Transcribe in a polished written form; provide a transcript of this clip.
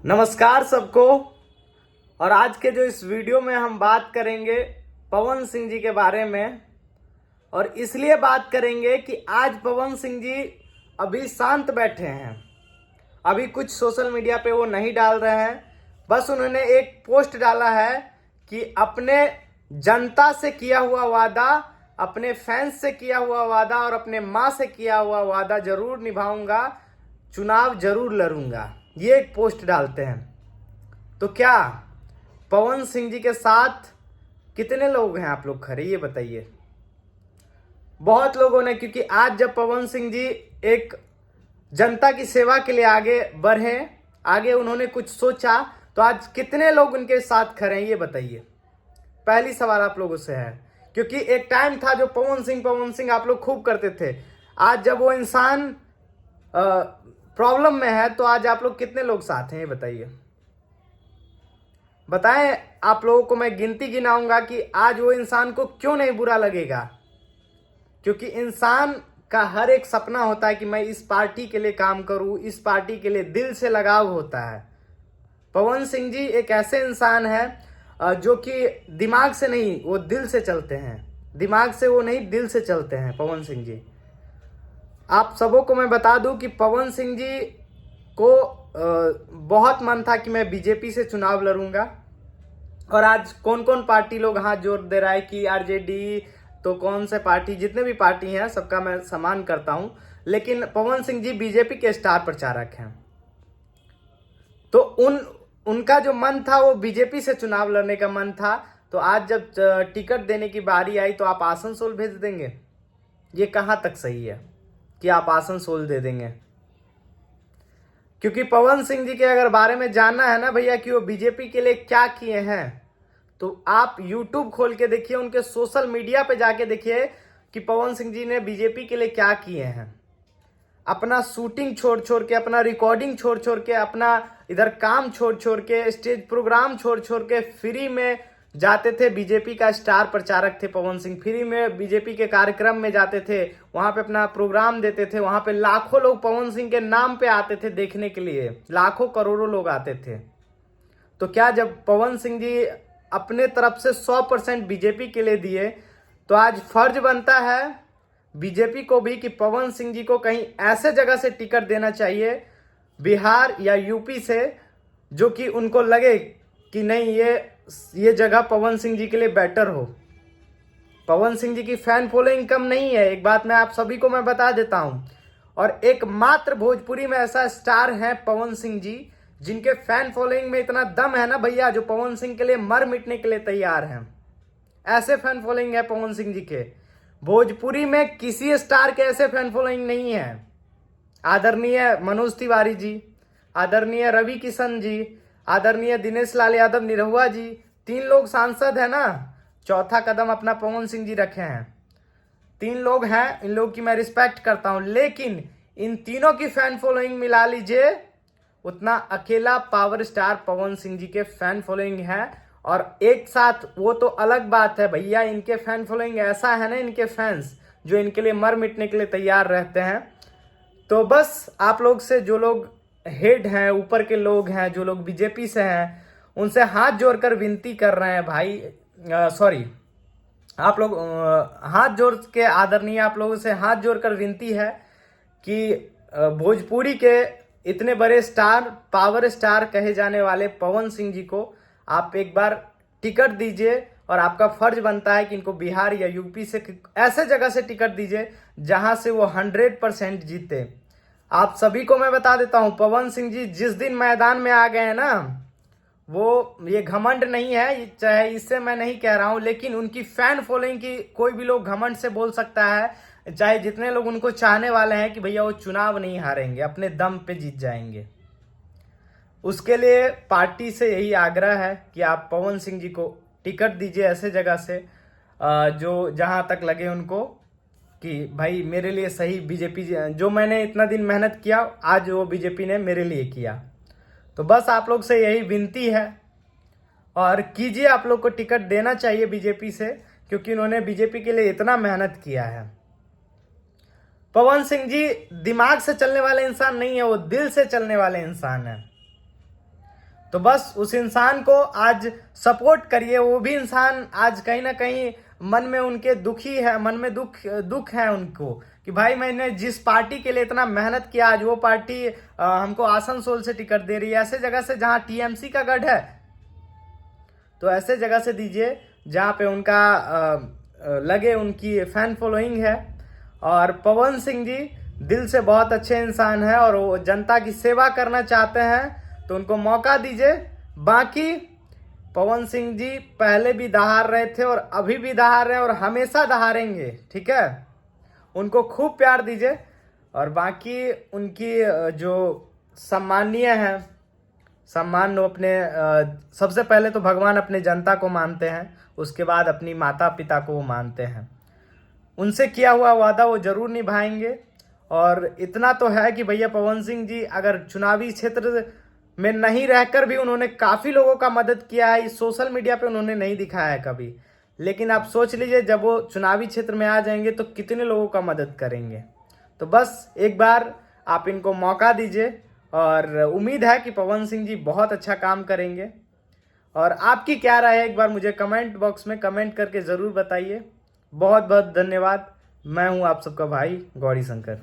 नमस्कार सबको। और आज के जो इस वीडियो में हम बात करेंगे पवन सिंह जी के बारे में। और इसलिए बात करेंगे कि आज पवन सिंह जी अभी शांत बैठे हैं। अभी कुछ सोशल मीडिया पे वो नहीं डाल रहे हैं। बस उन्होंने एक पोस्ट डाला है कि अपने जनता से किया हुआ वादा, अपने फैंस से किया हुआ वादा और अपने माँ से किया हुआ वादा जरूर निभाऊंगा, चुनाव जरूर लड़ूंगा, ये एक पोस्ट डालते हैं। तो क्या पवन सिंह जी के साथ कितने लोग हैं आप लोग खड़े, ये बताइए। बहुत लोगों ने, क्योंकि आज जब पवन सिंह जी एक जनता की सेवा के लिए आगे बढ़े, आगे उन्होंने कुछ सोचा, तो आज कितने लोग उनके साथ खड़े हैं ये बताइए। पहली सवाल आप लोगों से है, क्योंकि एक टाइम था जो पवन सिंह आप लोग खूब करते थे। आज जब वो इंसान प्रॉब्लम में है तो आज आप लोग कितने लोग साथ हैं ये बताइए। बताएं, आप लोगों को मैं गिनती गिनाऊंगा कि आज वो इंसान को क्यों नहीं बुरा लगेगा। क्योंकि इंसान का हर एक सपना होता है कि मैं इस पार्टी के लिए काम करूं, इस पार्टी के लिए दिल से लगाव होता है। पवन सिंह जी एक ऐसे इंसान है जो कि दिमाग से नहीं, वो दिल से चलते हैं। दिमाग से वो नहीं, दिल से चलते हैं पवन सिंह जी। आप सबों को मैं बता दूं कि पवन सिंह जी को बहुत मन था कि मैं बीजेपी से चुनाव लड़ूंगा। और आज कौन कौन पार्टी लोग हाथ जोड़ दे रहा है कि आरजेडी, तो कौन से पार्टी, जितने भी पार्टी हैं सबका मैं सम्मान करता हूं, लेकिन पवन सिंह जी बीजेपी के स्टार प्रचारक हैं। तो उनका जो मन था वो बीजेपी से चुनाव लड़ने का मन था। तो आज जब टिकट देने की बारी आई तो आप आसनसोल भेज देंगे, ये कहां तक सही है कि आप आसनसोल दे देंगे। क्योंकि पवन सिंह जी के अगर बारे में जानना है ना भैया कि वो बीजेपी के लिए क्या किए हैं, तो आप YouTube खोल के देखिए, उनके सोशल मीडिया पे जाके देखिए कि पवन सिंह जी ने बीजेपी के लिए क्या किए हैं। अपना शूटिंग छोड़ छोड़ के, अपना रिकॉर्डिंग छोड़ छोड़ के, अपना इधर काम छोड़ छोड़ के, स्टेज प्रोग्राम छोड़ छोड़ के फ्री में जाते थे। बीजेपी का स्टार प्रचारक थे पवन सिंह, फ्री में बीजेपी के कार्यक्रम में जाते थे, वहां पे अपना प्रोग्राम देते थे। वहां पे लाखों लोग पवन सिंह के नाम पे आते थे देखने के लिए, लाखों करोड़ों लोग आते थे। तो क्या जब पवन सिंह जी अपने तरफ से 100% बीजेपी के लिए दिए, तो आज फर्ज बनता है बीजेपी को भी कि पवन सिंह जी को कहीं ऐसे जगह से टिकट देना चाहिए, बिहार या यूपी से, जो कि उनको लगे कि नहीं, ये जगह पवन सिंह जी के लिए बेटर हो। पवन सिंह जी की फैन फॉलोइंग कम नहीं है, एक बात मैं आप सभी को मैं बता देता हूं। और एकमात्र भोजपुरी में ऐसा स्टार है पवन सिंह जी, जिनके फैन फॉलोइंग में इतना दम है ना भैया, जो पवन सिंह के लिए मर मिटने के लिए तैयार हैं। ऐसे फैन फॉलोइंग है पवन सिंह जी के। भोजपुरी में किसी स्टार के ऐसे फैन फॉलोइंग नहीं है। आदरणीय मनोज तिवारी जी, आदरणीय रवि किशन जी, आदरणीय दिनेश लाल यादव निरहुआ जी, 3 लोग सांसद है ना, चौथा कदम अपना पवन सिंह जी रखे हैं। 3 लोग हैं, इन लोग की मैं रिस्पेक्ट करता हूं, लेकिन इन तीनों की फैन फॉलोइंग मिला लीजिए, उतना अकेला पावर स्टार पवन सिंह जी के फैन फॉलोइंग है। और एक साथ वो तो अलग बात है भैया, इनके फैन फॉलोइंग ऐसा है ना, इनके फैंस जो इनके लिए मर मिटने के लिए तैयार रहते हैं। तो बस आप लोग से, जो लोग हेड हैं, ऊपर के लोग हैं, जो लोग बीजेपी से हैं, उनसे हाथ जोड़कर विनती कर रहे हैं भाई, सॉरी, आप लोग हाथ जोड़ के, आदरणीय आप लोगों से हाथ जोड़कर विनती है कि भोजपुरी के इतने बड़े स्टार, पावर स्टार कहे जाने वाले पवन सिंह जी को आप एक बार टिकट दीजिए। और आपका फर्ज बनता है कि इनको बिहार या यूपी से ऐसे जगह से टिकट दीजिए जहां से वो 100% जीते। आप सभी को मैं बता देता हूं, पवन सिंह जी जिस दिन मैदान में आ गए हैं ना, वो, ये घमंड नहीं है, चाहे इससे मैं नहीं कह रहा हूं, लेकिन उनकी फैन फॉलोइंग की कोई भी लोग घमंड से बोल सकता है, चाहे जितने लोग उनको चाहने वाले हैं, कि भैया वो चुनाव नहीं हारेंगे, अपने दम पे जीत जाएंगे। उसके लिए पार्टी से यही आग्रह है कि आप पवन सिंह जी को टिकट दीजिए ऐसे जगह से जो, जहां तक लगे उनको कि भाई मेरे लिए सही बीजेपी, जो मैंने इतना दिन मेहनत किया आज वो बीजेपी ने मेरे लिए किया। तो बस आप लोग से यही विनती है, और कीजिए, आप लोग को टिकट देना चाहिए बीजेपी से, क्योंकि उन्होंने बीजेपी के लिए इतना मेहनत किया है। पवन सिंह जी दिमाग से चलने वाले इंसान नहीं है, वो दिल से चलने वाले इंसान है। तो बस उस इंसान को आज सपोर्ट करिए। वो भी इंसान आज कहीं ना कहीं मन में उनके दुखी है, मन में दुख है उनको कि भाई मैंने जिस पार्टी के लिए इतना मेहनत किया, आज वो पार्टी हमको आसनसोल से टिकट दे रही है। ऐसे जगह से जहां टीएमसी का गढ़ है, तो ऐसे जगह से दीजिए जहां पे उनका लगे उनकी फैन फॉलोइंग है। और पवन सिंह जी दिल से बहुत अच्छे इंसान है और वो जनता की सेवा करना चाहते हैं, तो उनको मौका दीजिए। बाकी पवन सिंह जी पहले भी दहाड़ रहे थे और अभी भी दहाड़ रहे हैं और हमेशा दहाड़ेंगे, ठीक है। उनको खूब प्यार दीजिए। और बाकी उनकी जो सम्मानीय है, सम्मान वो अपने सबसे पहले तो भगवान अपने जनता को मानते हैं, उसके बाद अपनी माता पिता को वो मानते हैं। उनसे किया हुआ वादा वो जरूर निभाएंगे। और इतना तो है कि भैया पवन सिंह जी अगर चुनावी क्षेत्र में नहीं रहकर भी उन्होंने काफ़ी लोगों का मदद किया है, इस सोशल मीडिया पे उन्होंने नहीं दिखाया है कभी, लेकिन आप सोच लीजिए जब वो चुनावी क्षेत्र में आ जाएंगे तो कितने लोगों का मदद करेंगे। तो बस एक बार आप इनको मौका दीजिए और उम्मीद है कि पवन सिंह जी बहुत अच्छा काम करेंगे। और आपकी क्या राय है एक बार मुझे कमेंट बॉक्स में कमेंट करके ज़रूर बताइए। बहुत बहुत धन्यवाद। मैं हूं आप सबका भाई गौरी शंकर।